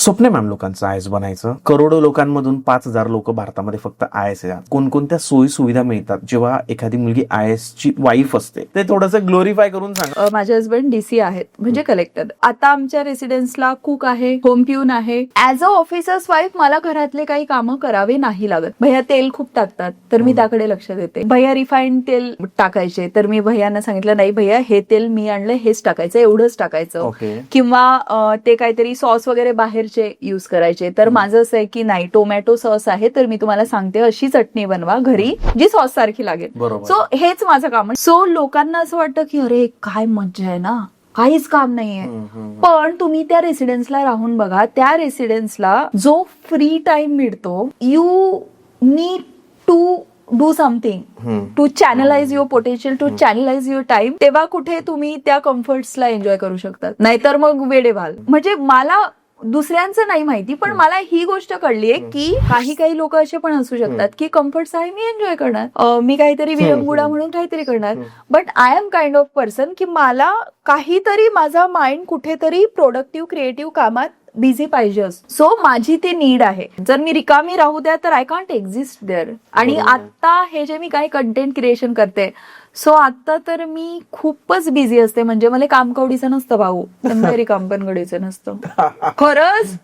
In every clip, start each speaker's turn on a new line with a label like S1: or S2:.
S1: स्वप्न मॅम लोकांचं I S बनायचं. करोडो लोकांमधून 5,000 लोक भारतामध्ये फक्त आय एस आहेत. कोणकोणत्या सोयी सुविधा मिळतात जेव्हा एखादी मुलगी आय एस ची वाईफ असते, ते थोडंसं ग्लोरीफाय करून सांगा.
S2: माझे हसबंड डीसी आहेत, म्हणजे कलेक्टर. आता आमच्या रेसिडेन्सला कुक आहे, होम प्यून आहे. ऍज अ ऑफिसर्स वाईफ मला घरातले काही कामं करावे नाही लागत. भैया तेल खूप टाकतात तर मी त्याकडे लक्ष देते. भैया रिफाईंड तेल टाकायचे तर मी भैयांना सांगितलं नाही भैया हे तेल मी आणलं हेच टाकायचं, एवढंच टाकायचं. किंवा ते काहीतरी सॉस वगैरे बाहेरचे युज करायचे तर माझं असं आहे की नाही, टोमॅटो सॉस आहे तर मी तुम्हाला सांगते अशी चटणी बनवा घरी जी सॉस सारखी लागेल. सो हेच माझं काम आहे. सो लोकांना असं वाटतं की अरे काय मज्जा आहे ना, काहीच काम नाहीये. पण तुम्ही त्या रेसिडेन्सला राहून बघा, त्या रेसिडेन्सला जो फ्री टाइम मिळतो, you need to do something to channelise your potential, to channelise your time. तेव्हा कुठे तुम्ही त्या कम्फर्ट्सला एन्जॉय करू शकतात, नाहीतर मग वेडे व्हाल. म्हणजे मला दुसऱ्यांचं नाही माहिती, पण मला ही गोष्ट कळलीये की काही लोक असे पण असू शकतात की कम्फर्ट्स आहे मी एन्जॉय करणार, मी काहीतरी विरंगुडा म्हणून काहीतरी करणार. But I am kind of person की मला काहीतरी माझा माइंड कुठेतरी प्रोडक्टिव्ह क्रिएटिव्ह कामात बिझी पाहिजे. सो माझी ती नीड आहे. जर मी रिकामी राहू द्या तर आय कांट एक्झिस्ट देअर. आणि आता हे जे मी काही कंटेंट क्रिएशन करते, सो आता तर मी खूपच बिझी असते. म्हणजे मला काम कवडीचं नसतं भाऊ, तरी काम पण कवडीचं नसतं खरंच.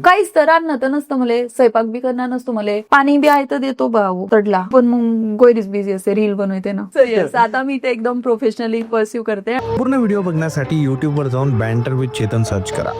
S2: काहीच तर तर नसतं मला, स्वयंपाक बी करणार नसतो मला, पाणी बी आहे तर देतो भाऊ तडला, पण मग गोयरीच बिझी असते, रील बनवते ना. आता मी ते एकदम प्रोफेशनली परस्यू करते.
S3: पूर्ण व्हिडिओ बघण्यासाठी YouTube वर जाऊन बँटर विथ चेतन सर्च करा.